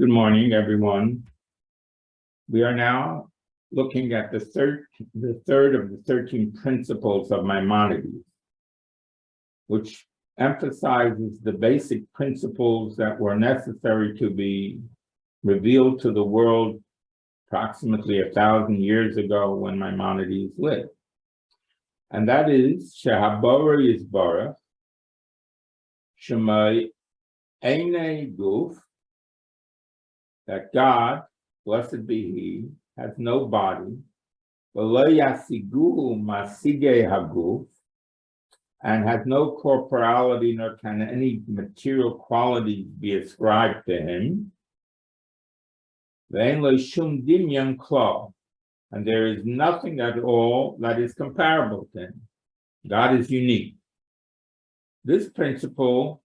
Good morning, everyone. We are now looking at the third of the 13 principles of Maimonides, which emphasizes the basic principles that were necessary to be revealed to the world approximately 1,000 years ago when Maimonides lived. And that is, Shehabara Yisbarach, Shemai Eine Guf, that God, blessed be He, has no body, V'lo yasiguhu masige haguf, and has no corporality, nor can any material qualities be ascribed to Him. V'ein lo shum dinyan klo, and there is nothing at all that is comparable to Him. God is unique. This principle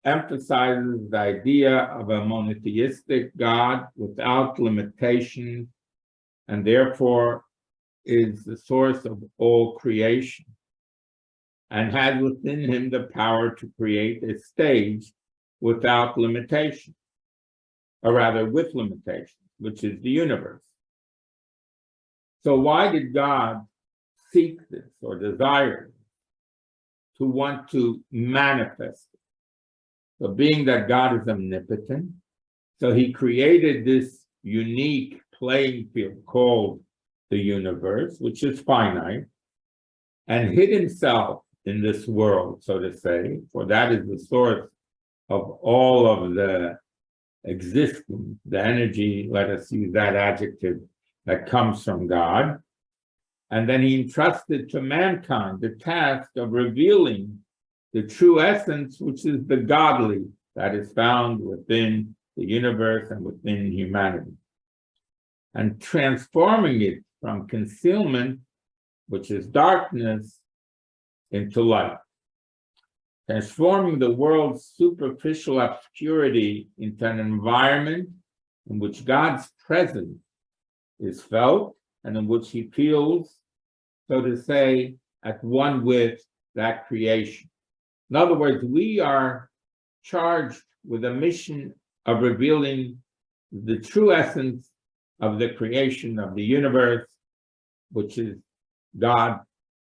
emphasizes the idea of a monotheistic God without limitations, and therefore is the source of all creation, and has within Him the power to create a stage without limitation, or rather with limitations, which is the universe. So why did God seek this or desire to want to manifest it? So being that God is omnipotent, so He created this unique playing field called the universe, which is finite, and hid Himself in this world, so to say, for that is the source of all of the existence, the energy, let us use that adjective, that comes from God. And then He entrusted to mankind the task of revealing the true essence, which is the godly, that is found within the universe and within humanity, and transforming it from concealment, which is darkness, into light, transforming the world's superficial obscurity into an environment in which God's presence is felt and in which He feels, so to say, at one with that creation. In other words, we are charged with a mission of revealing the true essence of the creation of the universe, which is God,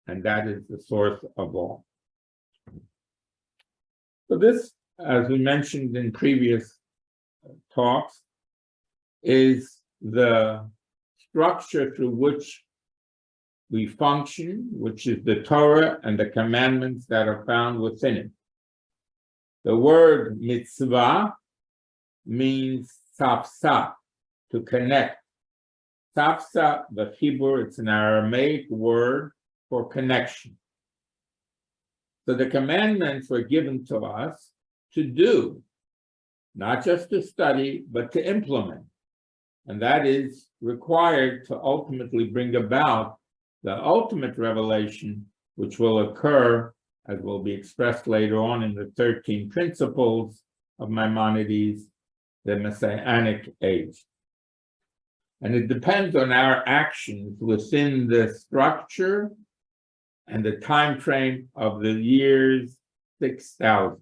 and that is the source of all. So this, as we mentioned in previous talks, is the structure through which we function, which is the Torah and the commandments that are found within it. The word mitzvah means tzafsa, to connect. Tzafsa, the Hebrew, it's an Aramaic word for connection. So the commandments were given to us to do, not just to study, but to implement. And that is required to ultimately bring about the ultimate revelation, which will occur, as will be expressed later on in the 13 principles of Maimonides, the Messianic age. And it depends on our actions within the structure and the time frame of the years 6,000.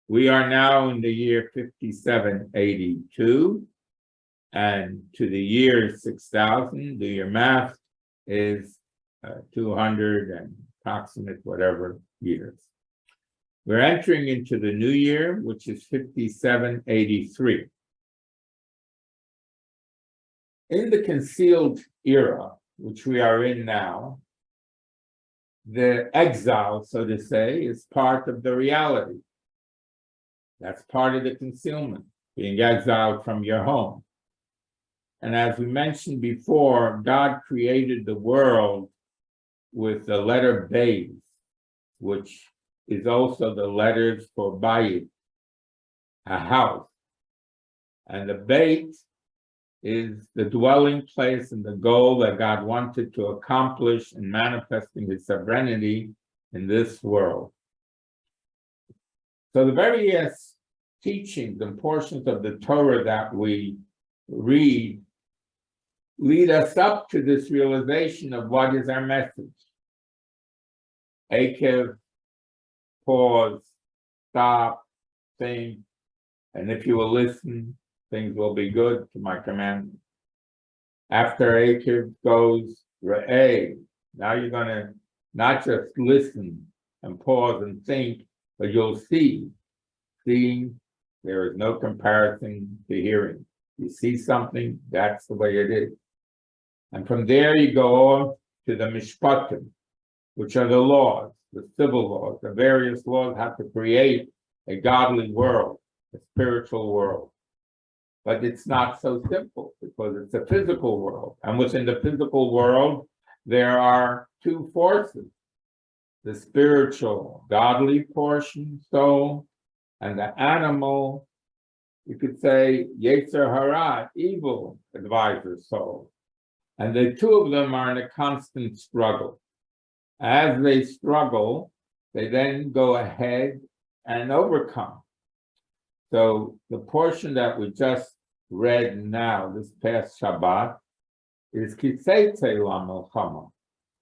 We are now in the year 5782, and to the year 6,000, do your math, is 200 and approximate whatever years. We're entering into the new year, which is 5783. In the concealed era, which we are in now, the exile, so to say, is part of the reality. That's part of the concealment, being exiled from your home. And as we mentioned before, God created the world with the letter Beis, which is also the letters for Bayit, a house. And the Beit is the dwelling place and the goal that God wanted to accomplish in manifesting His sovereignty in this world. So the various teachings and portions of the Torah that we read lead us up to this realization of what is our message. Akev, pause, stop, think, and if you will listen, things will be good to my commandment. After Akiv goes Re'eh, now you're going to not just listen and pause and think, but you'll see. Seeing, there is no comparison to hearing. You see something, that's the way it is. And from there you go on to the Mishpatim, which are the laws, the civil laws. The various laws have to create a godly world, a spiritual world. But it's not so simple because it's a physical world. And within the physical world, there are two forces, the spiritual, godly portion, soul, and the animal, you could say, Yetzer Hara, evil advisor soul. And the two of them are in a constant struggle. As they struggle, they then go ahead and overcome. So the portion that we just read now, this past Shabbat, is Kiseitze LaMilchama,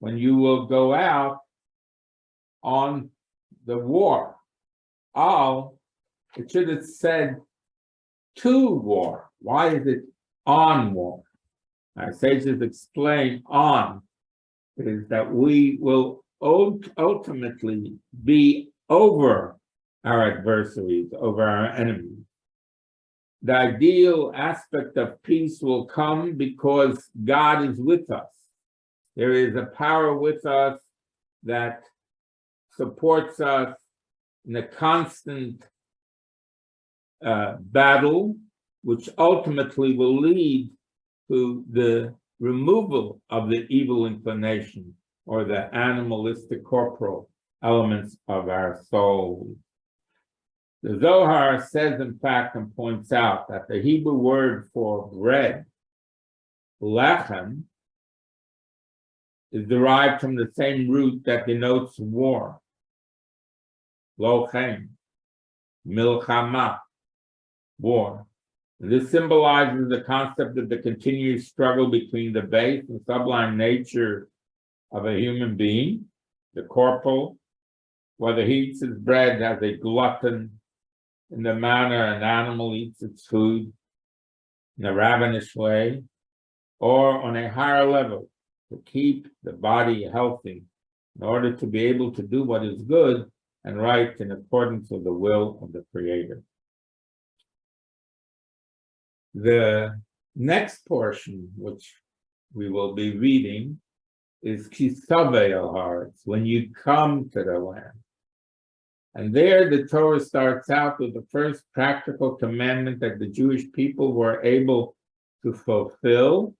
when you will go out on the war. It should have said to war. Why is it on war? Our sages explain on is that we will ultimately be over our adversaries, over our enemies. The ideal aspect of peace will come because God is with us. There is a power with us that supports us in a constant battle, which ultimately will lead to the removal of the evil inclination or the animalistic corporal elements of our soul. The Zohar says, in fact, and points out that the Hebrew word for bread, lechem, is derived from the same root that denotes war, lochem, milchama, war. This symbolizes the concept of the continuous struggle between the base and sublime nature of a human being, the corporal, whether he eats his bread as a glutton, in the manner an animal eats its food, in a ravenous way, or on a higher level, to keep the body healthy, in order to be able to do what is good and right in accordance with the will of the Creator. The next portion, which we will be reading, is Kisavei al-Haaretz, when you come to the land. And there the Torah starts out with the first practical commandment that the Jewish people were able to fulfill,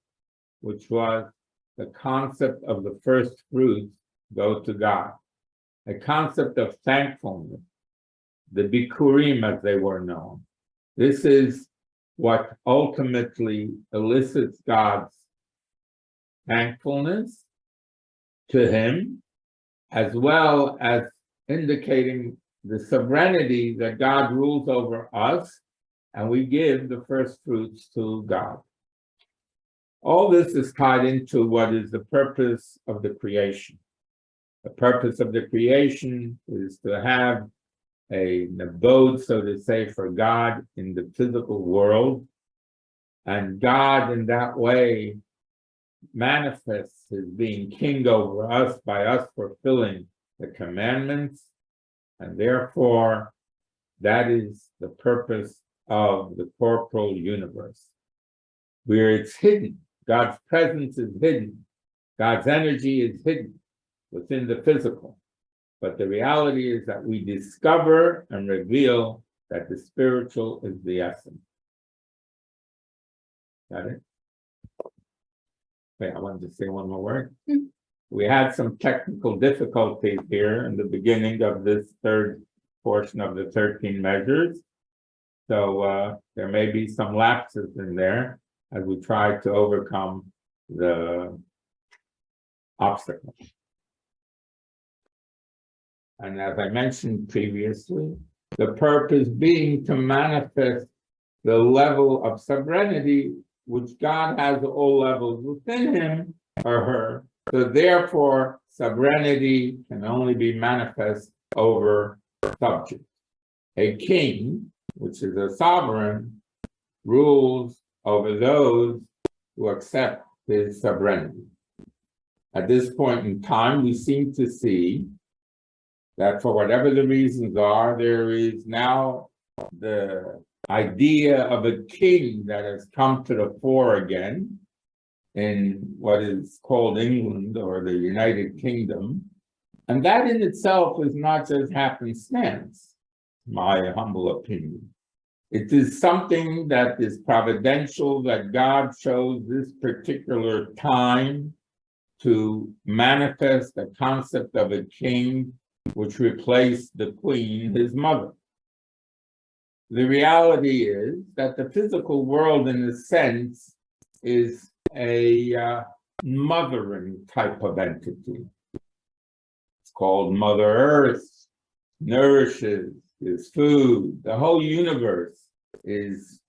which was the concept of the first fruits go to God, a concept of thankfulness, the Bikurim as they were known. This is what ultimately elicits God's thankfulness to him, as well as indicating the sovereignty that God rules over us, and we give the first fruits to God. All this is tied into what is the purpose of the creation. The purpose of the creation is to have an abode, so to say, for God in the physical world. And God, in that way, manifests his being king over us by us fulfilling the commandments. And therefore, that is the purpose of the corporal universe, where it's hidden. God's presence is hidden. God's energy is hidden within the physical. But the reality is that we discover and reveal that the spiritual is the essence. Got it? Wait, I wanted to say one more word. We had some technical difficulties here in the beginning of this third portion of the 13 measures. So there may be some lapses in there as we try to overcome the obstacles. And as I mentioned previously, the purpose being to manifest the level of sovereignty which God has all levels within him or her. So therefore, sovereignty can only be manifest over subjects. A king, which is a sovereign, rules over those who accept his sovereignty. At this point in time, we seem to see that for whatever the reasons are, there is now the idea of a king that has come to the fore again in what is called England or the United Kingdom. And that in itself is not just happenstance, my humble opinion. It is something that is providential, that God chose this particular time to manifest the concept of a king which replaced the queen, his mother. The reality is that the physical world, in a sense, is a mothering type of entity. It's called Mother Earth, nourishes, is food. The whole universe is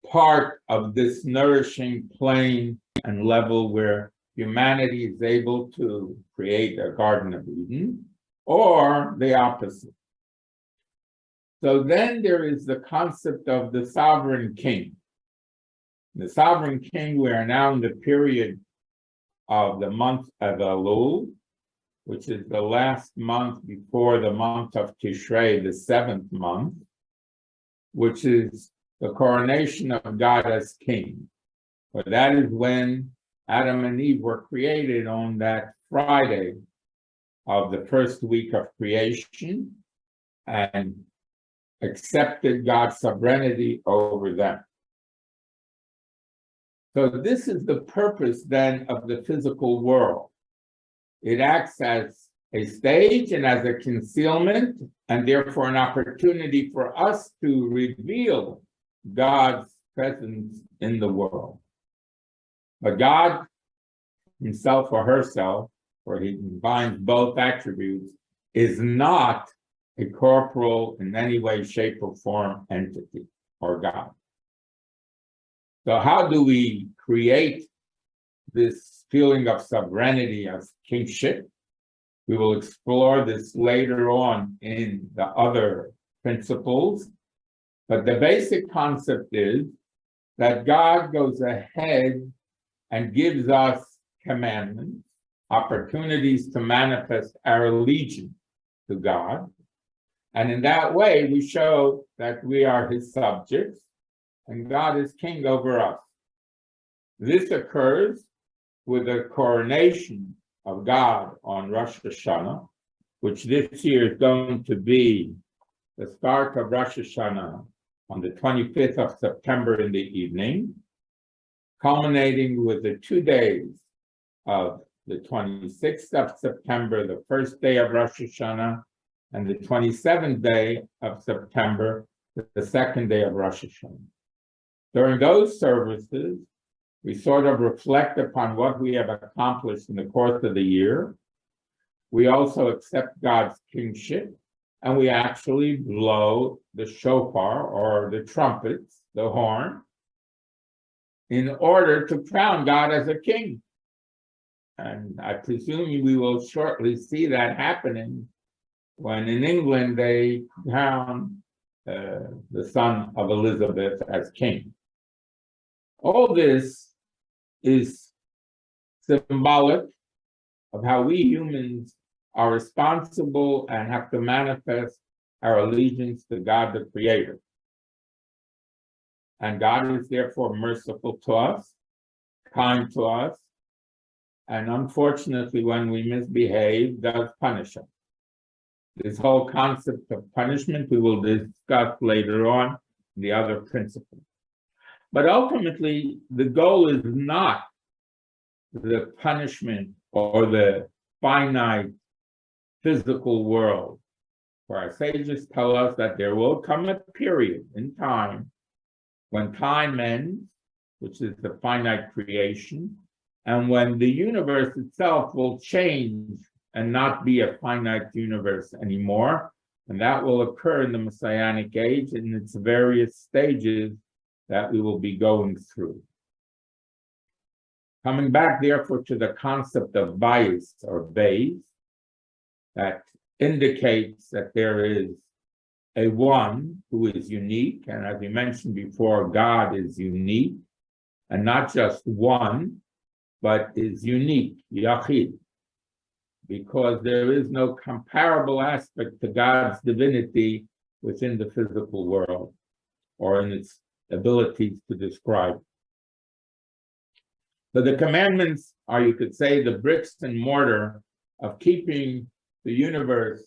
part of this nourishing plane and level where humanity is able to create a Garden of Eden, or the opposite. So then there is the concept of the sovereign king. The sovereign king, we are now in the period of the month of Elul, which is the last month before the month of Tishrei, the 7th month, which is the coronation of God as king. But that is when Adam and Eve were created on that Friday of the first week of creation and accepted God's sovereignty over them. So this is the purpose then of the physical world. It acts as a stage and as a concealment, and therefore an opportunity for us to reveal God's presence in the world. But God himself or herself, or he combines both attributes, is not a corporal in any way, shape, or form entity or God. So how do we create this feeling of sovereignty, of kingship? We will explore this later on in the other principles. But the basic concept is that God goes ahead and gives us commandments, opportunities to manifest our allegiance to God. And in that way, we show that we are his subjects and God is king over us. This occurs with the coronation of God on Rosh Hashanah, which this year is going to be the start of Rosh Hashanah on the 25th of September in the evening, culminating with the 2 days of the 26th of September, the first day of Rosh Hashanah, and the 27th day of September, the second day of Rosh Hashanah. During those services, we sort of reflect upon what we have accomplished in the course of the year. We also accept God's kingship, and we actually blow the shofar or the trumpets, the horn, in order to crown God as a king. And I presume we will shortly see that happening when in England they crown the son of Elizabeth as king. All this is symbolic of how we humans are responsible and have to manifest our allegiance to God the Creator. And God is therefore merciful to us, kind to us, and unfortunately, when we misbehave, does punish us. This whole concept of punishment we will discuss later on in the other principles. But ultimately, the goal is not the punishment or the finite physical world. For our sages tell us that there will come a period in time when time ends, which is the finite creation, and when the universe itself will change and not be a finite universe anymore. And that will occur in the Messianic age in its various stages that we will be going through. Coming back, therefore, to the concept of bias or base, that indicates that there is a one who is unique, and as we mentioned before, God is unique, and not just one, but is unique, Yachid, because there is no comparable aspect to God's divinity within the physical world or in its abilities to describe. So the commandments are, you could say, the bricks and mortar of keeping the universe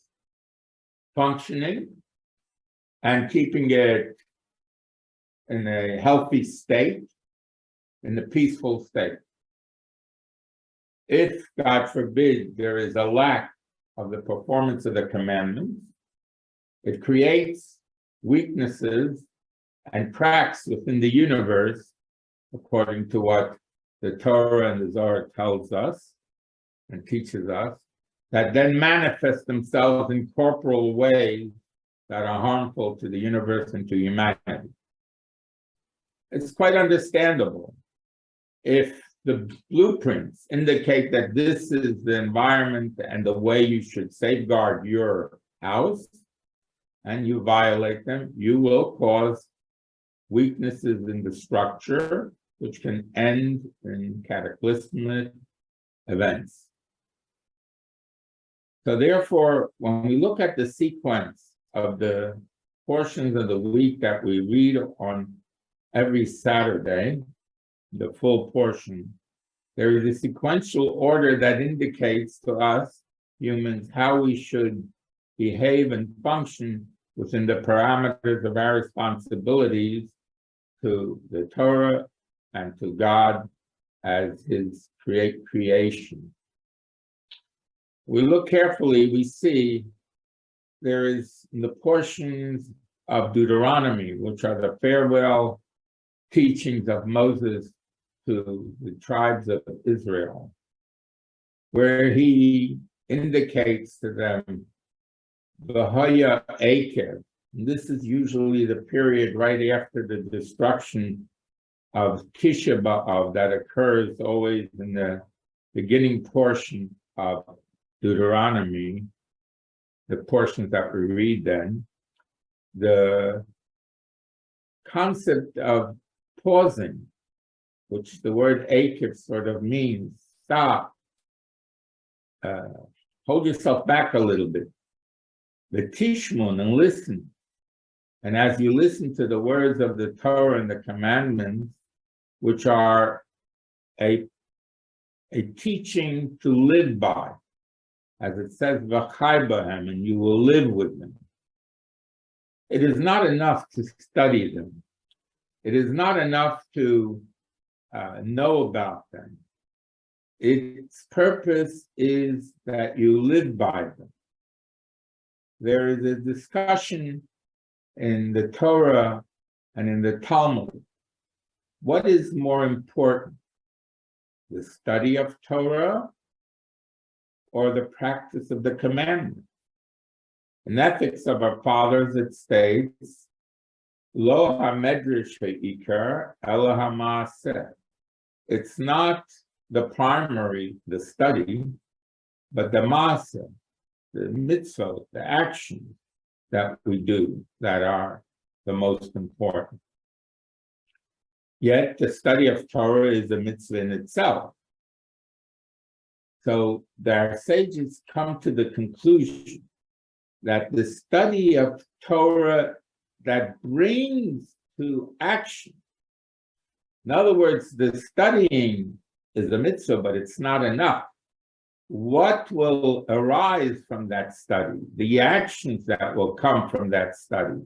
functioning and keeping it in a healthy state, in a peaceful state. If, God forbid, there is a lack of the performance of the commandments, it creates weaknesses and cracks within the universe, according to what the Torah and the Zohar tells us and teaches us, that then manifest themselves in corporal ways that are harmful to the universe and to humanity. It's quite understandable. If the blueprints indicate that this is the environment and the way you should safeguard your house, and you violate them, you will cause weaknesses in the structure, which can end in cataclysmic events. So therefore, when we look at the sequence of the portions of the week that we read on every Saturday, the full portion, there is a sequential order that indicates to us, humans, how we should behave and function within the parameters of our responsibilities to the Torah and to God as his creation. We look carefully, we see there is in the portions of Deuteronomy, which are the farewell teachings of Moses to the tribes of Israel, where he indicates to them, V'haya Akev. This is usually the period right after the destruction of Tisha B'Av that occurs always in the beginning portion of Deuteronomy, the portions that we read then. The concept of pausing, which the word Akev sort of means, stop, hold yourself back a little bit. The Tishmun, and listen. And as you listen to the words of the Torah and the commandments, which are a teaching to live by, as it says, V'chai b'hem, and you will live with them. It is not enough to study them. It is not enough to know about them. Its purpose is that you live by them. There is a discussion in the Torah and in the Talmud. What is more important, the study of Torah or the practice of the commandments? In Ethics of Our Fathers, it states, Lo ha-medrash ha'ikar, ela ha-ma'aseh. It's not the primary, the study, but the ma'aseh, the mitzvot, the actions that we do that are the most important. Yet the study of Torah is a mitzvah in itself. So our sages come to the conclusion that the study of Torah that brings to action, in other words, the studying is a mitzvah, but it's not enough. What will arise from that study, the actions that will come from that study,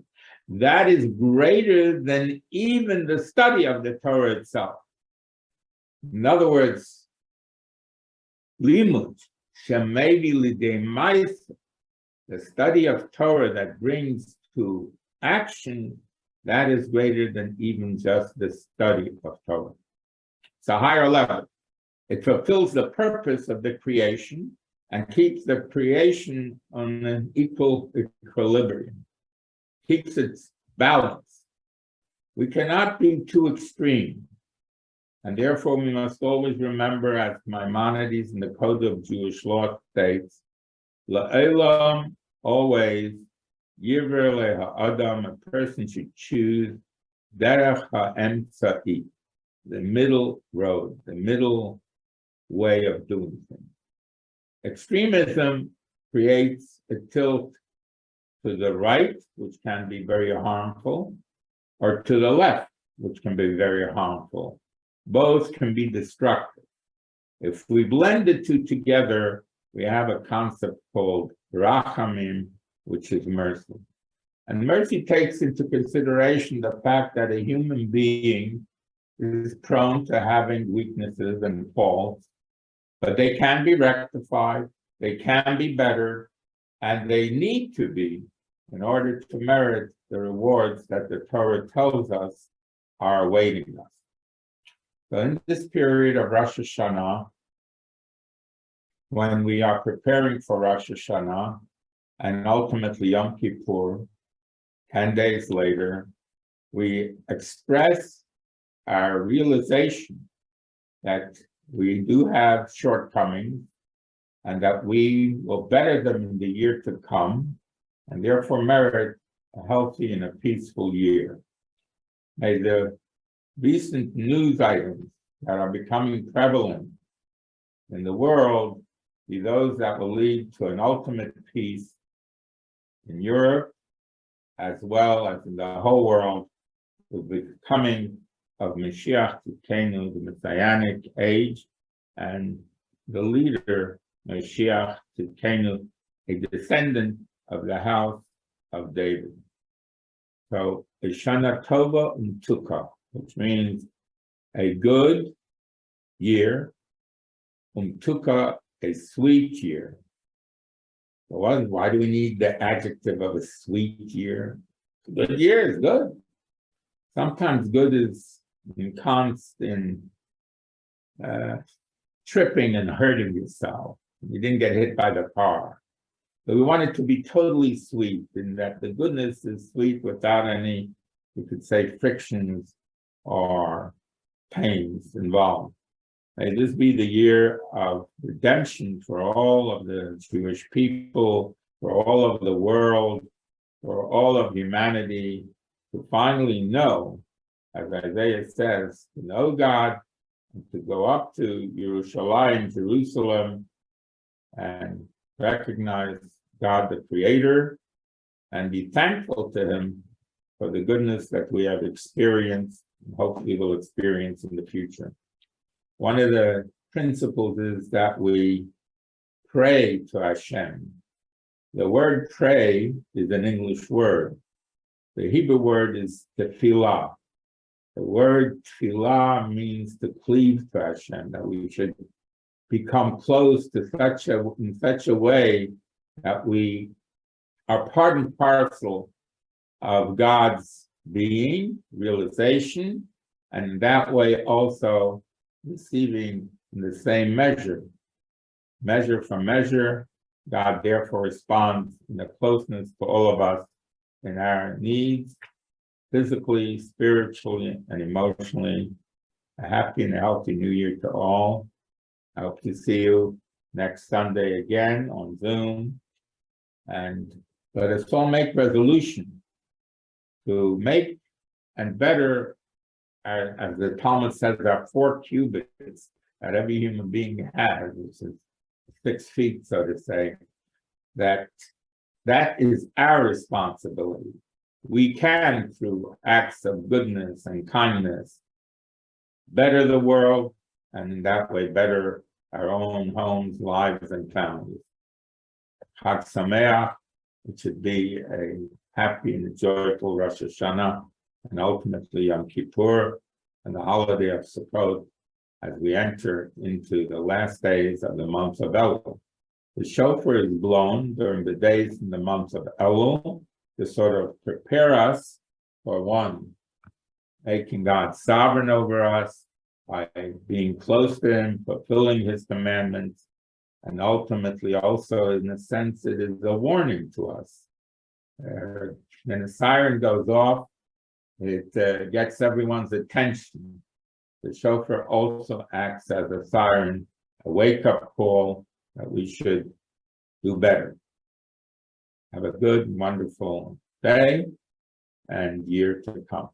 that is greater than even the study of the Torah itself. In other words, limud, shemevi lidei ma'aseh, the study of Torah that brings to action, that is greater than even just the study of Torah. It's a higher level. It fulfills the purpose of the creation and keeps the creation on an equal equilibrium, keeps its balance. We cannot be too extreme, and therefore we must always remember, as Maimonides in the Code of Jewish Law states, La'elam, always, Yiver le'ha'adam, a person should choose derech ha'emtza'i, the middle road, the middle way of doing things. Extremism creates a tilt to the right, which can be very harmful, or to the left, which can be very harmful. Both can be destructive. If we blend the two together, we have a concept called rachamim, which is mercy. And mercy takes into consideration the fact that a human being is prone to having weaknesses and faults, but they can be rectified, they can be bettered, and they need to be in order to merit the rewards that the Torah tells us are awaiting us. So in this period of Rosh Hashanah, when we are preparing for Rosh Hashanah and ultimately Yom Kippur, 10 days later, we express our realization that we do have shortcomings and that we will better them in the year to come, and therefore merit a healthy and a peaceful year. May the recent news items that are becoming prevalent in the world be those that will lead to an ultimate peace in Europe, as well as in the whole world, with the coming of Mashiach Tzidkenu, the Messianic age, and the leader, Mashiach Tzidkenu, a descendant of the house of David. So, a Shana Tova Umtuka, which means a good year, Umtuka, a sweet year. So why do we need the adjective of a sweet year? A good year is good. Sometimes good is in constant tripping and hurting yourself. You didn't get hit by the car. But we want it to be totally sweet, in that the goodness is sweet without any, you could say, frictions or pains involved. May this be the year of redemption for all of the Jewish people, for all of the world, for all of humanity, to finally know, as Isaiah says, to know God, and to go up to Jerusalem, and recognize God the Creator, and be thankful to Him for the goodness that we have experienced, and hopefully will experience in the future. One of the principles is that we pray to Hashem. The word pray is an English word. The Hebrew word is tefillah. The word tefillah means to cleave to Hashem, that we should become close to in such a way that we are part and parcel of God's being, realization, and in that way also receiving in the same measure. Measure for measure, God therefore responds in the closeness to all of us in our needs, physically, spiritually, and emotionally. A happy and a healthy new year to all. I hope to see you next Sunday again on Zoom. And let us all make resolution to make and better, as the Talmud says, our 4 cubits that every human being has, which is 6 feet, so to say, that is our responsibility. We can, through acts of goodness and kindness, better the world, and in that way better our own homes, lives, and families. Chag Sameach, it should be a happy and joyful Rosh Hashanah, and ultimately Yom Kippur, and the holiday of Sukkot, as we enter into the last days of the month of Elul. The shofar is blown during the days in the month of Elul to sort of prepare us for one, making God sovereign over us by being close to Him, fulfilling His commandments, and ultimately also, in a sense, it is a warning to us. When a siren goes off, it gets everyone's attention. The shofar also acts as a siren, a wake-up call that we should do better. Have a good, wonderful day and year to come.